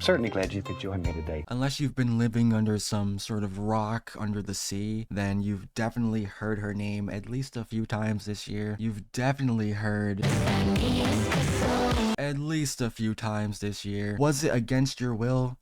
certainly glad you could join me today. Unless you've been living under some sort of rock under the sea, then you've definitely heard her name at least a few times this year. You've definitely heard at least a few times this year. Was it against your will?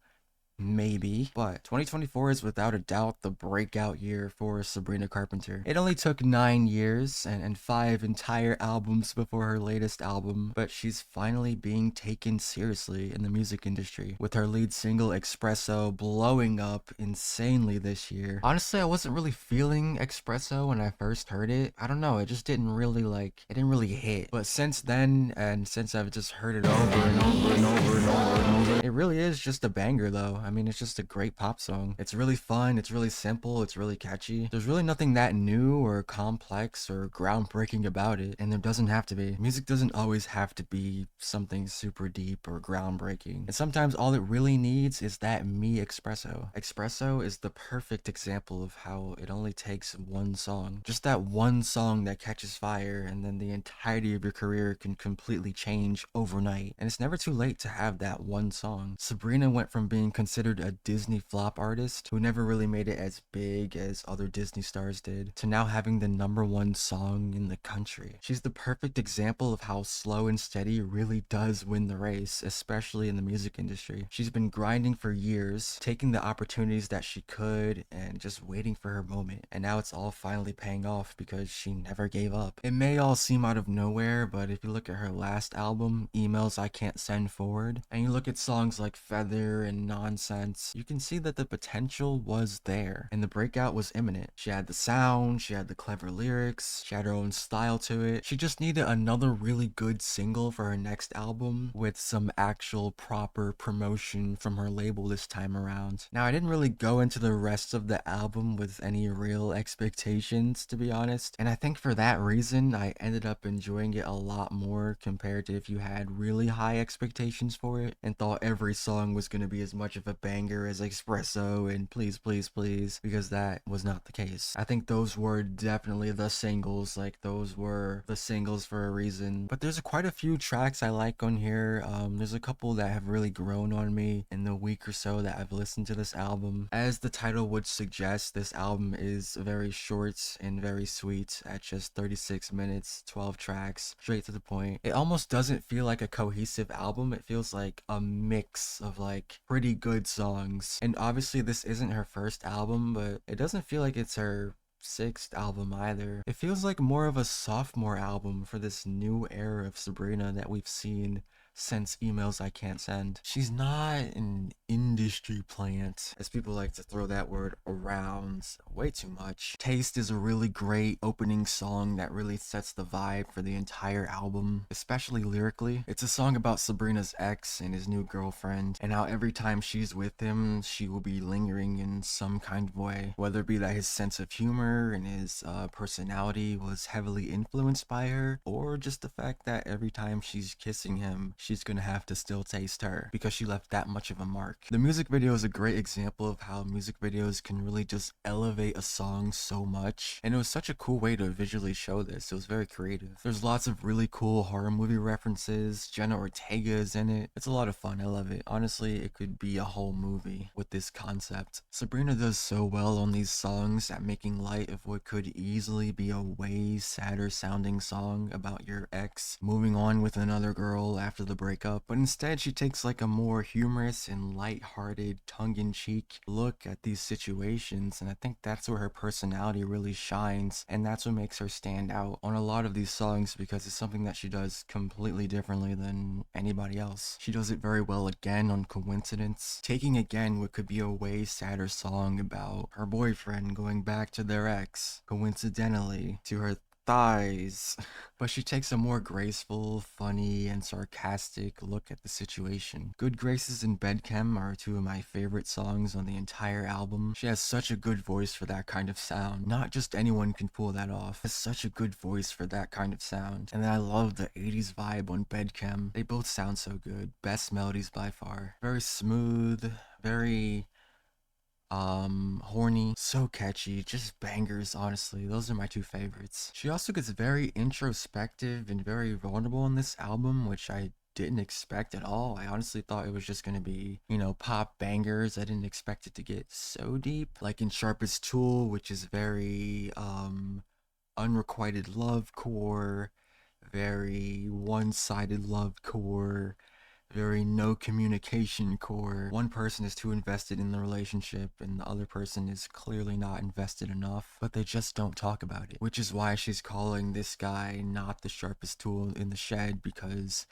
Maybe, but 2024 is without a doubt the breakout year for Sabrina Carpenter. It only took 9 years and 5 entire albums before her latest album, but she's finally being taken seriously in the music industry, with her lead single Espresso blowing up insanely this year. Honestly, I wasn't really feeling Espresso when I first heard it. I don't know, it just didn't really it didn't really hit. But since then, and since I've just heard it over and over and over and over and over, it really is just a banger though. I mean, it's just a great pop song. It's really fun, it's really simple, it's really catchy. There's really nothing that new or complex or groundbreaking about it, and there doesn't have to be. Music doesn't always have to be something super deep or groundbreaking. And sometimes all it really needs is that me espresso. Espresso is the perfect example of how it only takes one song. Just that one song that catches fire, and then the entirety of your career can completely change overnight. And it's never too late to have that one song. Sabrina went from being considered a Disney flop artist who never really made it as big as other Disney stars did, to now having the #1 song in the country. She's the perfect example of how slow and steady really does win the race, especially in the music industry. She's been grinding for years, taking the opportunities that she could and just waiting for her moment. And now it's all finally paying off because she never gave up. It may all seem out of nowhere, but if you look at her last album, Emails I Can't Send Forward, and you look at songs like Feather and Nonsense, you can see that the potential was there and the breakout was imminent. She had the sound, she had the clever lyrics, she had her own style to it. She just needed another really good single for her next album with some actual proper promotion from her label this time around. Now, I didn't really go into the rest of the album with any real expectations, to be honest, and I think for that reason I ended up enjoying it a lot more compared to if you had really high expectations for it and thought every song was going to be as much of a banger as Espresso and Please Please Please, because that was not the case. I think those were definitely the singles, those were the singles for a reason. But there's quite a few tracks I like on here. There's a couple that have really grown on me in the week or so that I've listened to this album. As the title would suggest, this album is very short and very sweet at just 36 minutes, 12 tracks, straight to the point. It almost doesn't feel like a cohesive album. It feels like a mix of pretty good songs. And obviously this isn't her first album, but it doesn't feel like it's her 6th album either. It feels like more of a sophomore album for this new era of Sabrina that we've seen since Emails I Can't Send. She's not an industry plant, as people like to throw that word around way too much. Taste is a really great opening song that really sets the vibe for the entire album, especially lyrically. It's a song about Sabrina's ex and his new girlfriend, and how every time she's with him, she will be lingering in some kind of way, whether it be that his sense of humor and his personality was heavily influenced by her, or just the fact that every time she's kissing him, she's gonna have to still taste her because she left that much of a mark. The music video is a great example of how music videos can really just elevate a song so much, and it was such a cool way to visually show this. It was very creative. There's lots of really cool horror movie references. Jenna Ortega is in it. It's a lot of fun. I love it. Honestly, it could be a whole movie with this concept. Sabrina does so well on these songs at making light of what could easily be a way sadder sounding song about your ex moving on with another girl after the breakup, but instead she takes a more humorous and light-hearted, tongue-in-cheek look at these situations, and I think that's where her personality really shines, and that's what makes her stand out on a lot of these songs, because it's something that she does completely differently than anybody else. She does it very well again on Coincidence, taking again what could be a way sadder song about her boyfriend going back to their ex, coincidentally, to her thighs, but she takes a more graceful, funny, and sarcastic look at the situation. Good Graces and Bedchem are two of my favorite songs on the entire album. She has such a good voice for that kind of sound. Not just anyone can pull that off. Has such a good voice for that kind of sound. And then I love the 80s vibe on Bedchem. They both sound so good. Best melodies by far. Very smooth, very horny, so catchy, just bangers. Honestly, those are my two favorites. She also gets very introspective and very vulnerable on this album, which I didn't expect at all. I honestly thought it was just gonna be, you know, pop bangers. I didn't expect it to get so deep. Like in Sharpest Tool, which is very unrequited love core, very one-sided love core, very no communication core. One person is too invested in the relationship and the other person is clearly not invested enough, but they just don't talk about it. Which is why she's calling this guy not the sharpest tool in the shed, because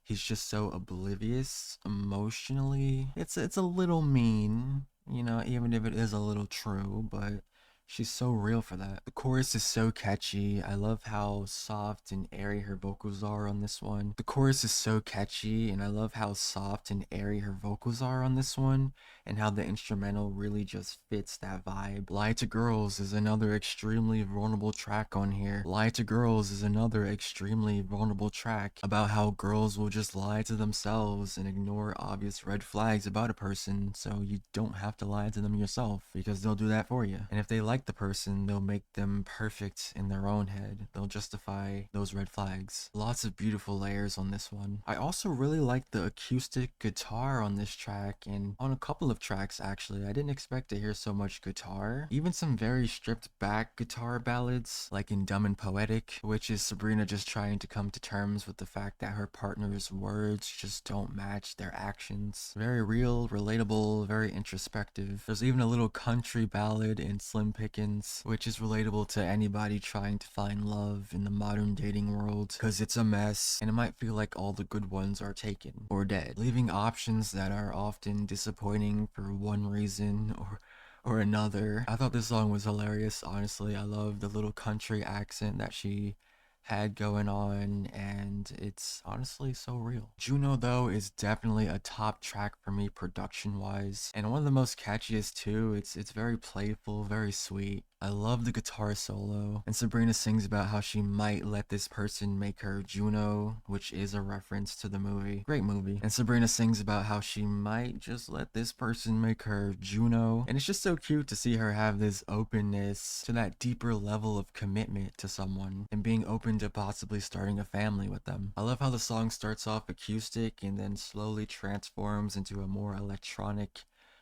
he's just so oblivious emotionally. It's a little mean, you know, even if it is a little true, but she's so real for that. The chorus is so catchy. I love how soft and airy her vocals are on this one. The chorus is so catchy, and I love how soft and airy her vocals are on this one, and how the instrumental really just fits that vibe. Lie to Girls is another extremely vulnerable track on here. Lie to Girls is another extremely vulnerable track about how girls will just lie to themselves and ignore obvious red flags about a person, so you don't have to lie to them yourself, because they'll do that for you. And if they like the person, they'll make them perfect in their own head. They'll justify those red flags. Lots of beautiful layers on this one. I also really like the acoustic guitar on this track, and on a couple of tracks actually. I didn't expect to hear so much guitar. Even some very stripped back guitar ballads, like in Dumb and Poetic, which is Sabrina just trying to come to terms with the fact that her partner's words just don't match their actions. Very real, relatable, very introspective. There's even a little country ballad in Slim Pickens, which is relatable to anybody trying to find love in the modern dating world, because it's a mess and it might feel like all the good ones are taken or dead, leaving options that are often disappointing for one reason or another. I thought this song was hilarious, honestly. I love the little country accent that she had going on, and it's honestly so real. Juno, though, is definitely a top track for me production wise, and one of the most catchiest too. It's very playful, very sweet. I love the guitar solo, and Sabrina sings about how she might let this person make her Juno, which is a reference to the movie. Great movie. And Sabrina sings about how she might just let this person make her Juno, and it's just so cute to see her have this openness to that deeper level of commitment to someone and being open to possibly starting a family with them. I love how the song starts off acoustic and then slowly transforms into a more electronic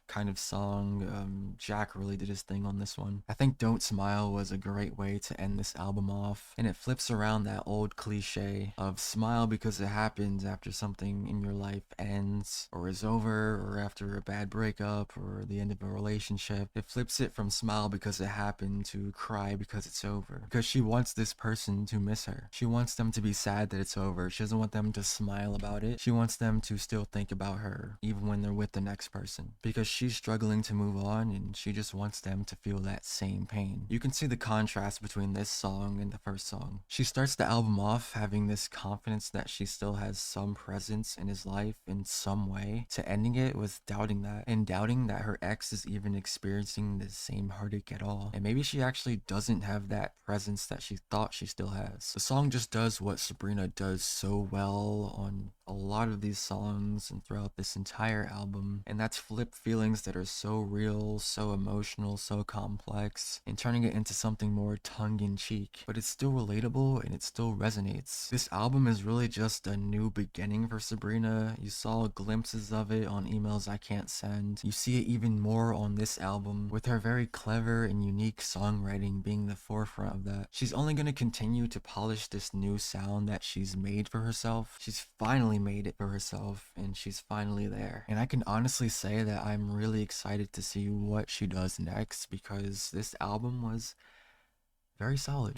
kind of song. Jack really did his thing on this one. I think Don't Smile was a great way to end this album off, and it flips around that old cliche of smile because it happens after something in your life ends or is over, or after a bad breakup or the end of a relationship. It flips it from smile because it happened to cry because it's over, because she wants this person to miss her. She wants them to be sad that it's over. She doesn't want them to smile about it. She wants them to still think about her even when they're with the next person, because she's struggling to move on and she just wants them to feel that same pain. You can see the contrast between this song and the first song. She starts the album off having this confidence that she still has some presence in his life in some way, to ending it with doubting that, and doubting that her ex is even experiencing the same heartache at all, and maybe she actually doesn't have that presence that she thought she still has. The song just does what Sabrina does so well on a lot of these songs and throughout this entire album, and that's flip feelings that are so real, so emotional, so complex, and turning it into something more tongue-in-cheek, but it's still relatable and it still resonates. This album is really just a new beginning for Sabrina. You saw glimpses of it on Emails I Can't Send. You see it even more on this album, with her very clever and unique songwriting being the forefront of that. She's only going to continue to polish this new sound that she's made for herself. She's finally made it for herself, and she's finally there. And I can honestly say that I'm really excited to see what she does next, because this album was very solid.